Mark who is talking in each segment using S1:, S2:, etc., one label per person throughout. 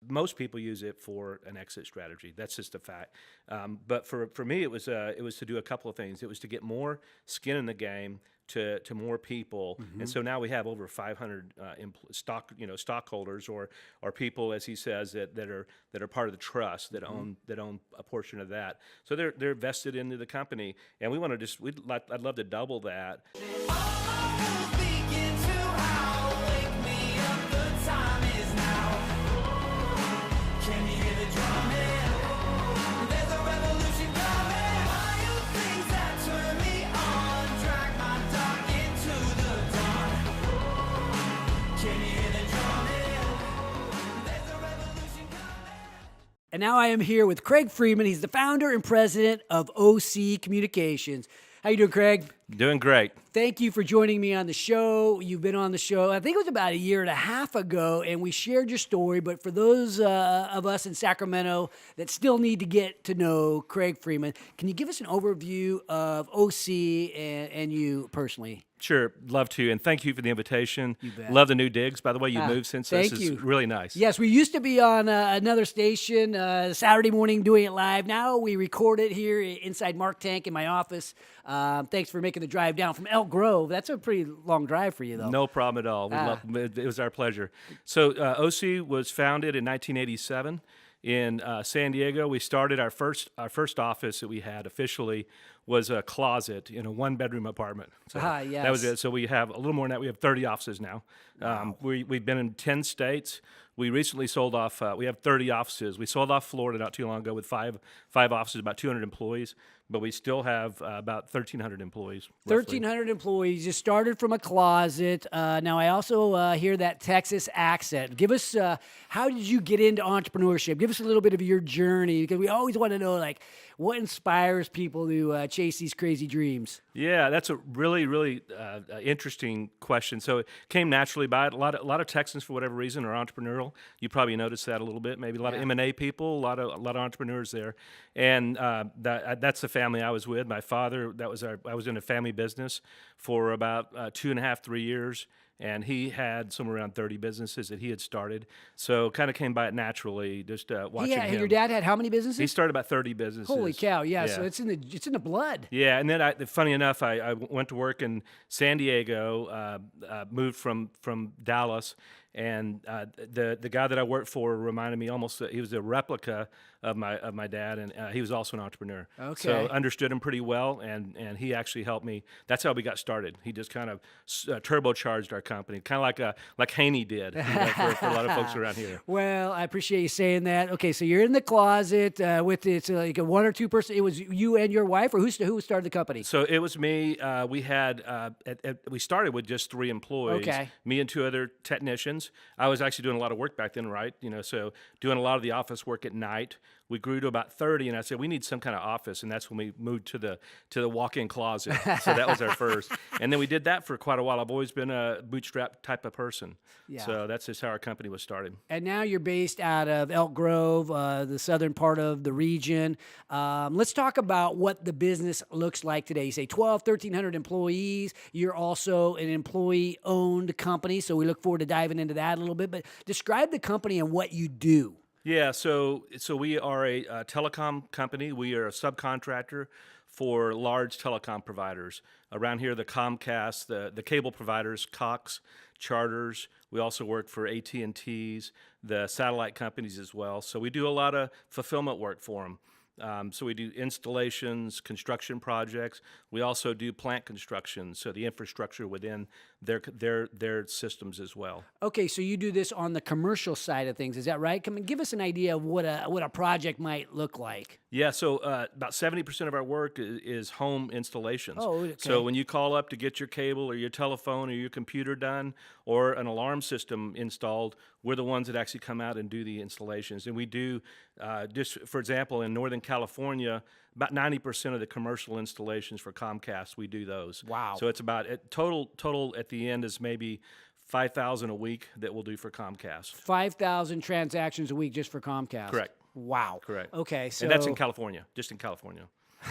S1: most people use it for an exit strategy. That's just a fact. But for me, it was to do a couple of things. It was to get more skin in the game to more people, and so now we have over 500 stockholders or people, as he says, that are part of the trust that own a portion of that. So they're vested into the company, and we want to I'd love to double that.
S2: And now I am here with Craig Freeman. He's the founder and president of OC Communications. How you doing, Craig?
S1: Doing great.
S2: Thank you for joining me on the show. You've been on the show, I think it was about a year and a half ago, and we shared your story. But for those of us in Sacramento that still need to get to know Craig Freeman, can you give us an overview of OC and you personally?
S1: Sure, love to, and thank you for the invitation.
S2: You bet.
S1: Love the new digs, by the way. You moved since this.
S2: Thank you.
S1: Is really nice.
S2: Yes, we used to be on another station Saturday morning doing it live. Now we record it here inside Mark Tank in my office. Thanks for making the drive down from Elk Grove. That's a pretty long drive for you, though.
S1: No problem at all. It was our pleasure. So OC was founded in 1987 in San Diego. We started our first office that we had officially was a closet in a one-bedroom apartment. So
S2: yes.
S1: That was it. So we have a little more than that. We have 30 offices now.
S2: Wow.
S1: We've been in 10 states. We recently sold off, we have 30 offices. We sold off Florida not too long ago with five offices, about 200 employees, but we still have about 1,300 employees.
S2: 1,300 employees. You started from a closet. Now, I also hear that Texas accent. Give us, how did you get into entrepreneurship? Give us a little bit of your journey, because we always want to know, like, what inspires people to chase these crazy dreams?
S1: Yeah, that's a really, really interesting question. So it came naturally by it. A lot of Texans, for whatever reason, are entrepreneurial. You probably noticed that a little bit. Maybe a lot of M&A people, a lot of entrepreneurs there, and that's the family I was with. My father, I was in a family business for about 2.5, 3 years. And he had somewhere around 30 businesses that he had started. So kind of came by it naturally, just watching him.
S2: Your dad had how many businesses?
S1: He started about 30 businesses.
S2: Holy cow, yeah. So it's in the blood.
S1: Yeah, and then funny enough, I went to work in San Diego, moved from Dallas, and the guy that I worked for reminded me almost that he was a replica of my dad, and he was also an entrepreneur.
S2: Okay.
S1: So understood him pretty well, and he actually helped me. That's how we got started. He just kind of turbocharged our company, kind of like Haney did for a lot of folks around here.
S2: Well, I appreciate you saying that. Okay, so you're in the closet with it's like a one or two person. It was you and your wife, or who started the company?
S1: So it was me. We had we started with just 3 employees.
S2: Okay.
S1: Me and 2 other technicians. I was actually doing a lot of work back then, right? So doing a lot of the office work at night. We grew to about 30, and I said we need some kind of office, and that's when we moved to the walk-in closet. So that was our first, and then we did that for quite a while. I've always been a bootstrap type of person, so that's just how our company was started.
S2: And now you're based out of Elk Grove, the southern part of the region. Let's talk about what the business looks like today. You say 1,300 employees. You're also an employee-owned company, so we look forward to diving into that a little bit. But describe the company and what you do.
S1: Yeah, so we are a telecom company. We are a subcontractor for large telecom providers. Around here, the Comcast, the cable providers, Cox, Charters. We also work for AT&Ts, the satellite companies as well. So we do a lot of fulfillment work for them. So we do installations, construction projects. We also do plant construction, so the infrastructure within their systems as well.
S2: Okay, so you do this on the commercial side of things, is that right? Come and give us an idea of what a project might look like.
S1: Yeah, so about 70% of our work is home installations.
S2: Oh, okay.
S1: So when you call up to get your cable or your telephone or your computer done or an alarm system installed, we're the ones that actually come out and do the installations. And we do, just for example, in Northern California, about 90% of the commercial installations for Comcast, we do those.
S2: Wow.
S1: So it's about, total at the end is maybe 5,000 a week that we'll do for Comcast.
S2: 5,000 transactions a week just for Comcast.
S1: Correct.
S2: Wow.
S1: Correct.
S2: Okay, so
S1: and that's in California, just in California.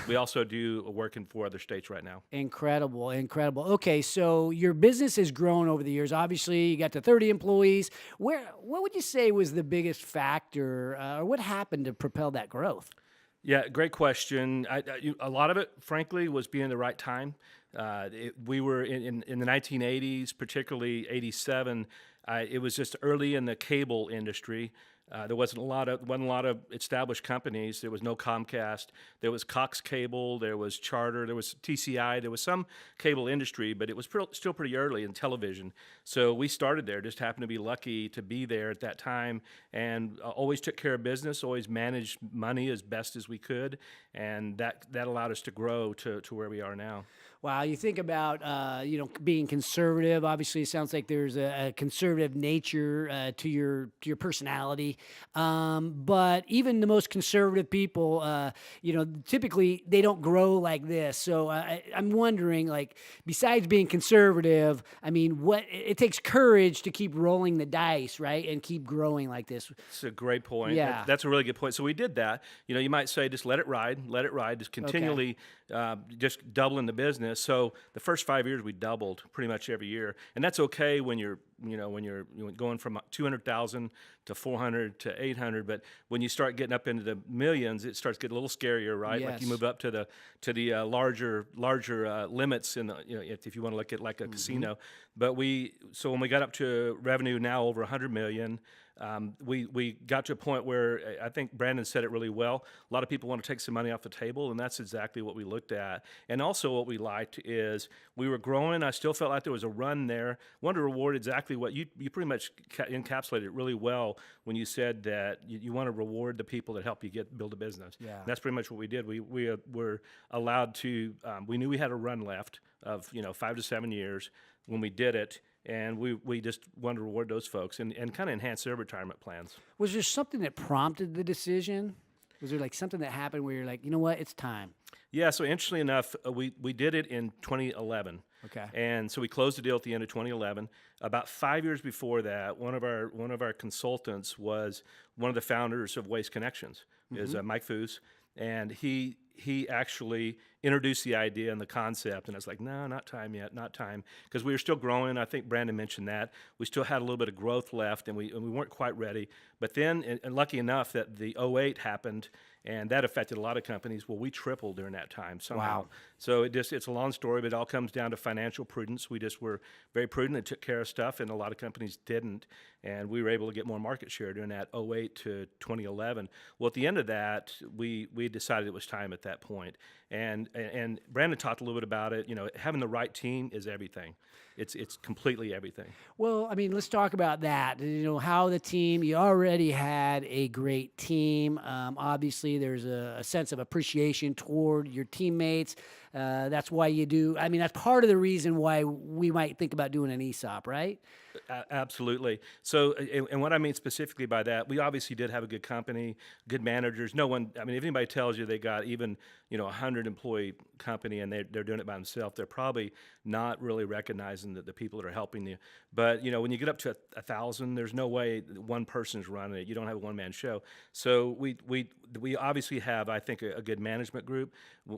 S1: We also do work in 4 other states right now.
S2: Incredible, incredible. Okay, so your business has grown over the years. Obviously, you got to 30 employees. What would you say was the biggest factor, or what happened to propel that growth?
S1: Yeah, great question. A lot of it, frankly, was being the right time. We were in the 1980s, particularly 87. It was just early in the cable industry. There wasn't a lot of established companies. There was no Comcast. There was Cox Cable. There was Charter. There was TCI. There was some cable industry, but it was still pretty early in television. So we started there. Just happened to be lucky to be there at that time, and always took care of business. Always managed money as best as we could, and that allowed us to grow to where we are now.
S2: Wow, you think about being conservative. Obviously, it sounds like there's a conservative nature to your personality. But even the most conservative people, typically they don't grow like this. So I'm wondering, like, besides being conservative, I mean, what it takes courage to keep rolling the dice, right, and keep growing like this.
S1: It's a great point.
S2: Yeah.
S1: That's a really good point. So we did that. You might say just let it ride, just continually just doubling the business. So the first 5 years we doubled pretty much every year, and that's okay when you're going from 200,000 to 400 to 800. But when you start getting up into the millions, it starts getting a little scarier, right? Like you
S2: Yes.
S1: move up to the larger limits in the, if you want to look at like a casino. But so when we got up to revenue now over 100 million. We got to a point where I think Brandon said it really well. A lot of people want to take some money off the table, and that's exactly what we looked at. And also what we liked is we were growing. I still felt like there was a run there. Wanted to reward exactly what you pretty much encapsulated it really well when you said that you want to reward the people that help you build a business.
S2: Yeah.
S1: And that's pretty much what we did. We were allowed to. We knew we had a run left of 5 to 7 years when we did it. And we just wanted to reward those folks and kind of enhance their retirement plans.
S2: Was there something that prompted the decision? Was there like something that happened where you're like, you know what, it's time?
S1: Yeah, so interestingly enough, we did it in 2011.
S2: Okay.
S1: And so we closed the deal at the end of 2011. About 5 years before that, one of our consultants was one of the founders of Waste Connections, is Mike Foose, and he actually introduced the idea and the concept, and I was like, no, not time yet, not time, because we were still growing. I think Brandon mentioned that. We still had a little bit of growth left, and we weren't quite ready. But then, and lucky enough that the '08 happened, and that affected a lot of companies. Well, we tripled during that time somehow.
S2: Wow.
S1: So it's a long story, but it all comes down to financial prudence. We just were very prudent and took care of stuff, and a lot of companies didn't, and we were able to get more market share during that '08 to 2011. Well, at the end of that, we decided it was time at that point. And Brandon talked a little bit about it. Having the right team is everything. It's completely everything.
S2: Well, I mean, let's talk about that. How the team, you already had a great team. Obviously, there's a sense of appreciation toward your teammates. That's why you do. I mean, that's part of the reason why we might think about doing an ESOP, right?
S1: Absolutely. So, and what I mean specifically by that, we obviously did have a good company, good managers. No one, I mean, if anybody tells you they got even, 100 employee company and they're doing it by themselves, they're probably not really recognizing the people that are helping you. But, when you get up to 1,000, there's no way one person's running it. You don't have a one-man show. So we obviously have, I think, a good management group.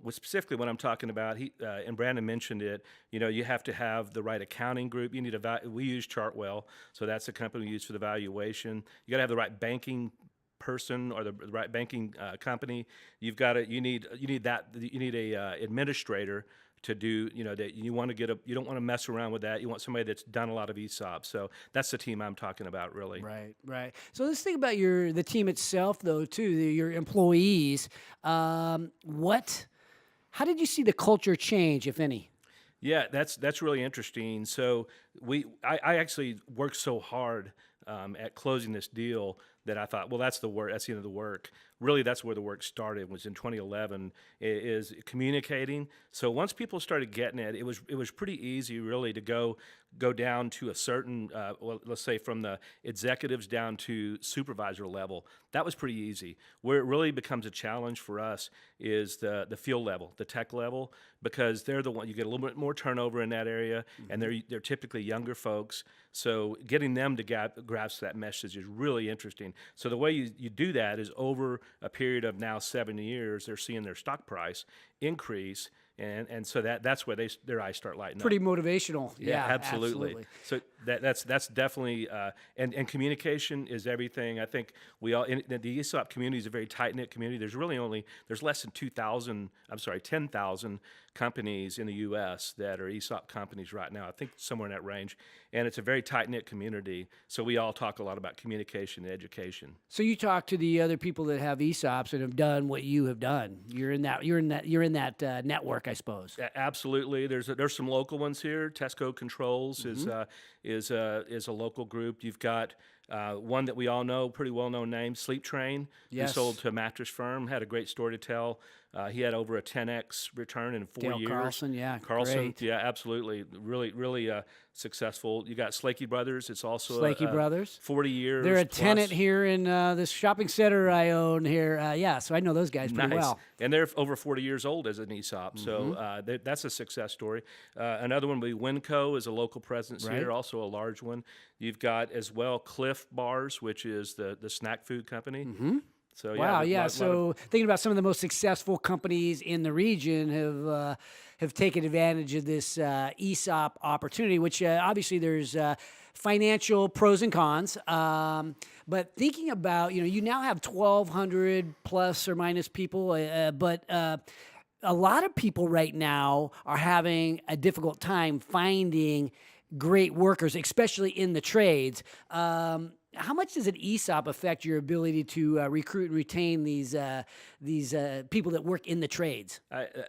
S1: Specifically what I'm talking about, and Brandon mentioned it, you have to have the right accounting group. You need we use Chartwell, so that's the company we use for the valuation. You got to have the right banking person or the right banking company. You need a administrator to do, that you want to you don't want to mess around with that. You want somebody that's done a lot of ESOPs. So that's the team I'm talking about, really.
S2: Right. So let's think about the team itself, though, too, your employees. How did you see the culture change, if any?
S1: Yeah, that's really interesting. So I actually worked so hard at closing this deal that I thought, well, that's the work. That's the end of the work. Really, that's where the work started. Was in 2011. Is communicating. So once people started getting it, it was pretty easy, really, to go go down to a certain, well, let's say from the executives down to supervisor level, that was pretty easy. Where it really becomes a challenge for us is the field level, the tech level, because they're the one you get a little bit more turnover in that area, and they're typically younger folks. So getting them to grasp that message is really interesting. So the way you do that is over a period of now 7 years, they're seeing their stock price increase. And so that's where their eyes start lighting up.
S2: Pretty motivational. Yeah,
S1: absolutely. So that's definitely and communication is everything. I think we all the ESOP community is a very tight knit community. There's less than 10,000 companies in the U.S. that are ESOP companies right now. I think somewhere in that range, and it's a very tight knit community. So we all talk a lot about communication and education.
S2: So you talk to the other people that have ESOPs and have done what you have done. You're in that network, I suppose.
S1: Absolutely. There's some local ones here. Tesco Controls is a local group. You've got one that we all know, pretty well-known name, Sleep Train.
S2: Yes.
S1: He sold to a mattress firm, had a great story to tell. He had over a 10x return in 4 years.
S2: Carlson,
S1: Carlson,
S2: great.
S1: yeah, absolutely. Really successful. You got Slakey Brothers. It's also
S2: Slakey Brothers.
S1: 40 years.
S2: They're a
S1: plus.
S2: tenant here in this shopping center I own here. So I know those guys pretty well.
S1: And they're over 40 years old as an ESOP. So that's a success story. Another one would be Winco is a local presence here, also a large one. You've got as well Cliff Bars, which is the snack food company. So
S2: So thinking about some of the most successful companies in the region have taken advantage of this ESOP opportunity, which obviously there's financial pros and cons. But thinking about, you now have 1,200 plus or minus people, but a lot of people right now are having a difficult time finding great workers, especially in the trades. How much does an ESOP affect your ability to recruit and retain these people that work in the trades?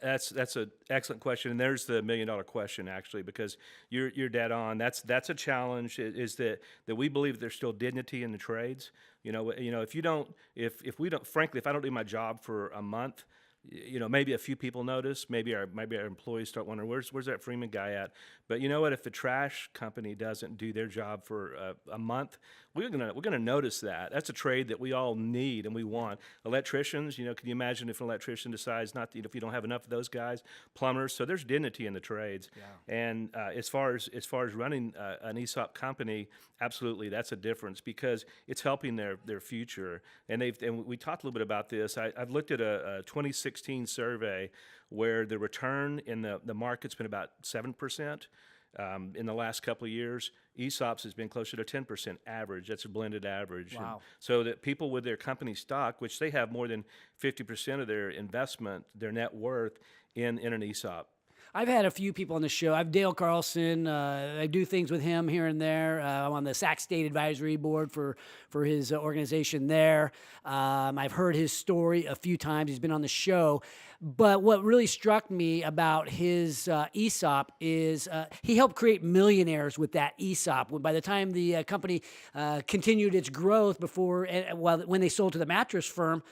S1: That's an excellent question, and there's the $1 million question actually, because you're dead on. That's a challenge. Is that we believe there's still dignity in the trades. If we don't, frankly, if I don't do my job for a month, maybe a few people notice. Maybe our employees start wondering, where's that Freeman guy at? But you know what? If the trash company doesn't do their job for a month, we're gonna notice that. That's a trade that we all need and we want. Electricians, can you imagine if an electrician decides not to, if you don't have enough of those guys? Plumbers. So there's dignity in the trades. Yeah. And as far as running an ESOP company, absolutely, that's a difference because it's helping their future. And we talked a little bit about this. I've looked at a 2016 survey where the return in the market's been about 7%. In the last couple of years, ESOPs has been closer to 10% average. That's a blended average.
S2: Wow.
S1: And so that people with their company stock, which they have more than 50% of their investment, their net worth in an ESOP.
S2: I've had a few people on the show. I've Dale Carlson. I do things with him here and there. I'm on the Sac State Advisory Board for his organization there. I've heard his story a few times. He's been on the show. But what really struck me about his ESOP is he helped create millionaires with that ESOP. By the time the company continued its growth when they sold to the mattress firm,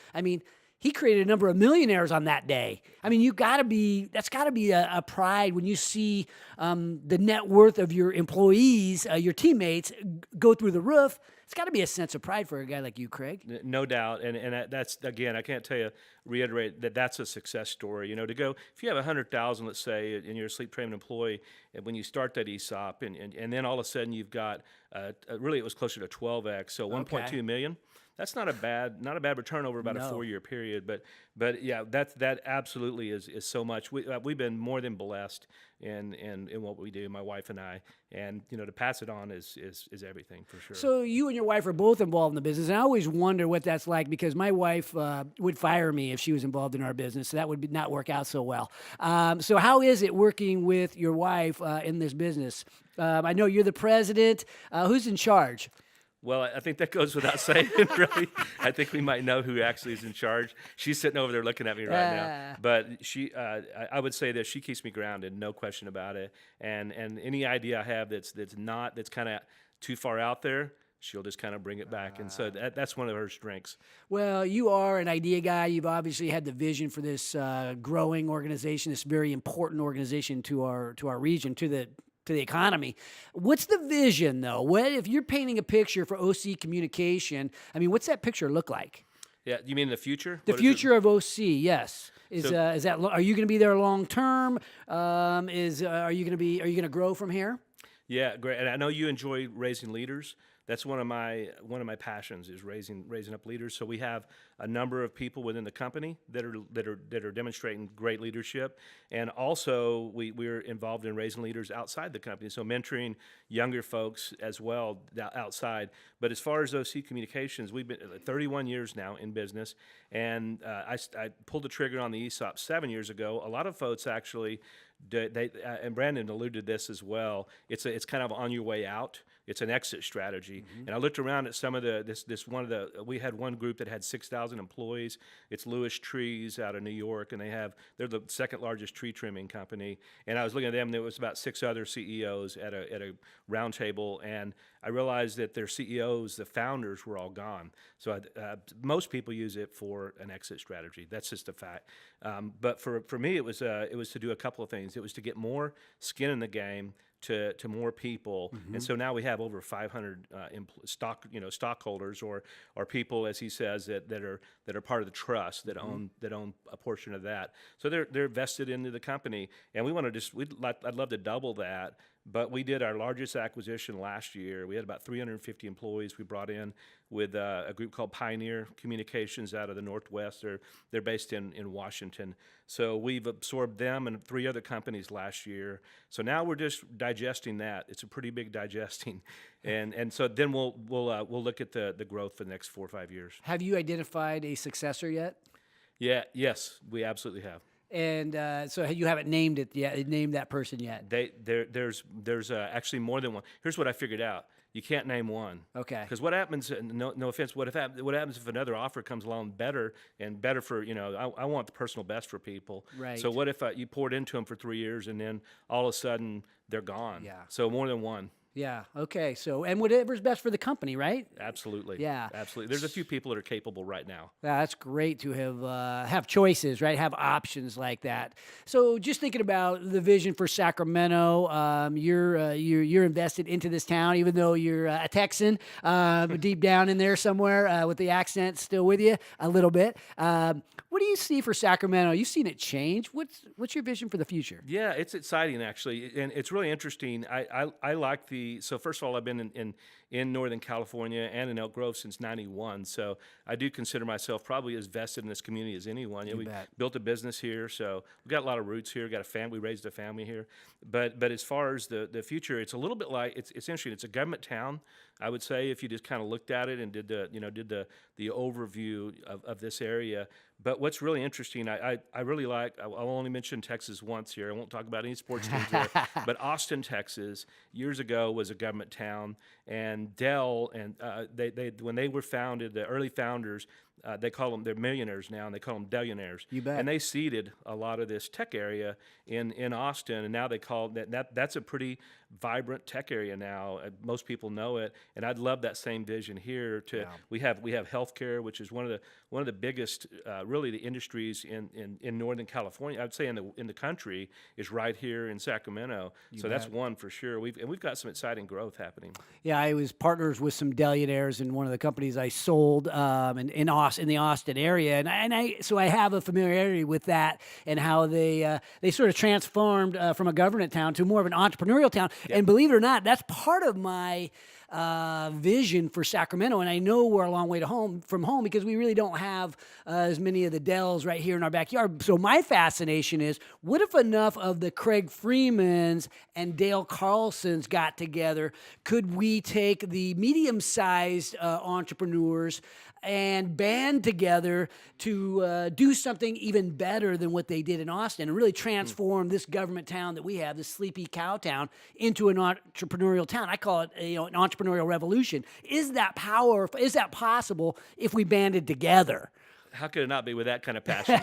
S2: he created a number of millionaires on that day. That's got to be a pride when you see the net worth of your employees, your teammates, go through the roof. It's got to be a sense of pride for a guy like you, Craig.
S1: No doubt. And that's, again, I can't reiterate that's a success story. To go, if you have 100,000, let's say, and you're a Sleep Train employee, and when you start that ESOP, and then all of a sudden you've got, really it was closer to 12x, so 1.2 million. That's not a bad return over about a 4-year period, but yeah, that absolutely is so much. We've been more than blessed in what we do, my wife and I, and to pass it on is everything for sure. So
S2: you and your wife are both involved in the business, and I always wonder what that's like because my wife would fire me if she was involved in our business, so that would not work out so well. So how is it working with your wife in this business? I know you're the president. Who's in charge?
S1: Well, I think that goes without saying, really. I think we might know who actually is in charge. She's sitting over there looking at me right now. But I would say that she keeps me grounded, no question about it. And any idea I have that's kind of too far out there, she'll just kind of bring it back. And so that's one of her strengths.
S2: Well, you are an idea guy. You've obviously had the vision for this growing organization, this very important organization to our region, to the to the economy. What's the vision, though? What if you're painting a picture for OC Communication? I mean, what's that picture look like?
S1: Yeah, you mean the future?
S2: The
S1: What is it?
S2: future of OC, yes. Is
S1: So-
S2: that? Are you going to be there long term? Are you going to grow from here?
S1: Yeah, great. And I know you enjoy raising leaders. That's one of my passions is raising up leaders. So we have a number of people within the company that are demonstrating great leadership, and also we're involved in raising leaders outside the company. So mentoring younger folks as well outside. But as far as OC Communications, we've been 31 years now in business, and I pulled the trigger on the ESOP 7 years ago. A lot of folks actually. And Brandon alluded to this as well. It's kind of on your way out. It's an exit strategy. And I looked around at some of we had one group that had 6,000 employees. It's Lewis Trees out of New York, and they're the second largest tree trimming company. And I was looking at them, and there was about 6 other CEOs at a round table, and I realized that their CEOs, the founders, were all gone. So most people use it for an exit strategy. That's just a fact. But for me, it was to do a couple of things. It was to get more skin in the game to more people, and so now we have over 500 stockholders or people, as he says, that are part of the trust that own a portion of that. So they're vested into the company, and I'd love to double that. But we did our largest acquisition last year. We had about 350 employees we brought in with a group called Pioneer Communications out of the Northwest. They're based in Washington. So we've absorbed them and 3 other companies last year. So now we're just digesting that. It's a pretty big digesting. And so then we'll look at the growth for the next 4 or 5 years.
S2: Have you identified a successor yet?
S1: Yes, we absolutely have.
S2: And so you haven't named it yet, named that person yet.
S1: There's actually more than one. Here's what I figured out. You can't name one. Okay. Because what happens? No offense. What happens if another offer comes along better for I want the personal best for people.
S2: Right.
S1: So what if you poured into them for 3 years and then all of a sudden they're gone? Yeah. So more than one.
S2: Yeah. Okay. So, and whatever's best for the company, right?
S1: Absolutely.
S2: Yeah.
S1: Absolutely. There's a few people that are capable right now.
S2: Yeah, that's great to have choices, right? Have options like that. So, just thinking about the vision for Sacramento, you're invested into this town, even though you're a Texan, deep down in there somewhere, with the accent still with you a little bit. What do you see for Sacramento? You've seen it change. What's your vision for the future?
S1: Yeah, it's exciting actually, and it's really interesting. I like so first of all, I've been in Northern California and in Elk Grove since '91. So I do consider myself probably as vested in this community as anyone. We built a business here, so we've got a lot of roots here. Got a family. We raised a family here. But as far as the future, it's a little bit like it's interesting. It's a government town, I would say, if you just kind of looked at it and did the overview of this area. But what's really interesting, I really like. I'll only mention Texas once here. I won't talk about any sports teams there. But Austin, Texas, years ago was a government town, and Dell and they when they were founded, the early founders. They're millionaires now, and they call them Dellionaires.
S2: You bet.
S1: And they seeded a lot of this tech area in Austin, and now they call that's a pretty vibrant tech area now. Most people know it, and I'd love that same vision here. We have healthcare, which is one of the biggest, really the industries in Northern California. I'd say in the country is right here in Sacramento. That's one for sure. We've got some exciting growth happening.
S2: Yeah, I was partners with some Dellionaires in one of the companies I sold in the Austin area, so I have a familiarity with that and how they sort of transformed from a government town to more of an entrepreneurial town. Yep. And believe it or not, that's part of my vision for Sacramento, and I know we're a long way from home because we really don't have as many of the Dells right here in our backyard. So my fascination is, what if enough of the Craig Freemans and Dale Carlsons got together? Could we take the medium-sized entrepreneurs and band together to do something even better than what they did in Austin and really transform this government town that we have, this sleepy cow town, into an entrepreneurial town? I call it an entrepreneurial revolution. Is that possible if we banded together?
S1: How could it not be with that kind of passion?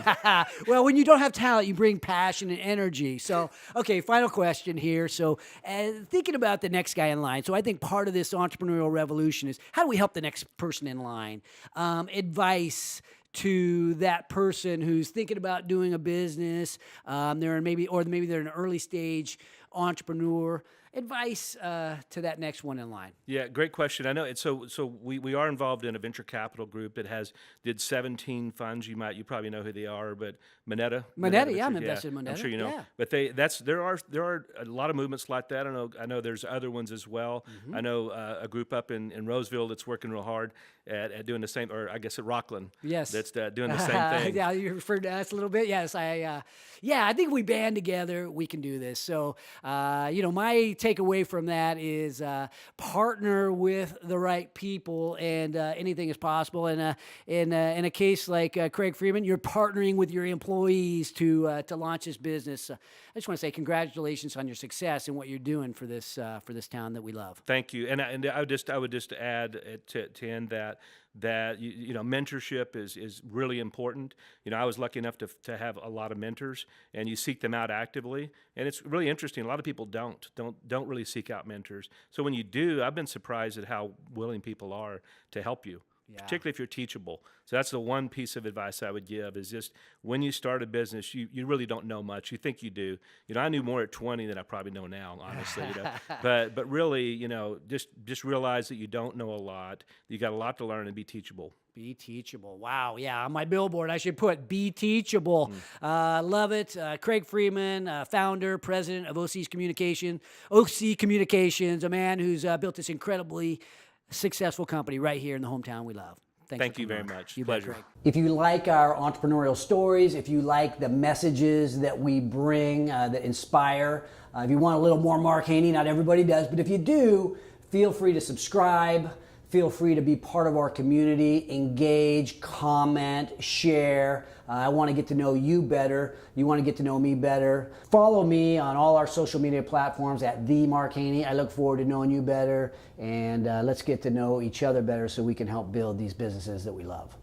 S2: Well, when you don't have talent, you bring passion and energy. So, okay, final question here. So, thinking about the next guy in line. So, I think part of this entrepreneurial revolution is, how do we help the next person in line? Advice to that person who's thinking about doing a business. Maybe they're an early stage entrepreneur. advice to that next one in line?
S1: Yeah, great question. I know it's so we are involved in a venture capital group that did 17 funds. You probably know who they are, but Moneta.
S2: Moneta, yeah, I'm
S1: Venture-
S2: invested in Moneta.
S1: I'm sure you know.
S2: Yeah.
S1: But there are a lot of movements like that. I know there's other ones as well. I know a group up in Roseville that's working real hard at doing the same, or I guess at Rockland.
S2: Yes.
S1: That's doing the same thing.
S2: Yeah, you referred to us a little bit. Yes, I think we band together, we can do this. So, my takeaway from that is partner with the right people, and anything is possible. And in a case like Craig Freeman, you're partnering with your employees to launch this business. I just want to say congratulations on your success and what you're doing for this town that we love.
S1: Thank you. And I would just add to end that mentorship is really important. I was lucky enough to have a lot of mentors, and you seek them out actively. And it's really interesting. A lot of people don't really seek out mentors. So when you do, I've been surprised at how willing people are to help you.
S2: Yeah.
S1: Particularly if you're teachable. So that's the one piece of advice I would give is just when you start a business, you really don't know much. You think you do. I knew more at 20 than I probably know now, honestly. But really, just realize that you don't know a lot. You got a lot to learn and be teachable.
S2: Be teachable. Wow. Yeah. On my billboard, I should put be teachable. Love it. Craig Freeman, founder, president of OC Communications, a man who's built this incredibly successful company right here in the hometown we love.
S1: Thank you very much.
S2: You bet,
S1: Pleasure.
S2: Craig. If you like our entrepreneurial stories, if you like the messages that we bring that inspire, if you want a little more Mark Haney, not everybody does, but if you do, feel free to subscribe. Feel free to be part of our community, engage, comment, share. I want to get to know you better. You want to get to know me better. Follow me on all our social media platforms at The Mark Haney. I look forward to knowing you better, and let's get to know each other better so we can help build these businesses that we love.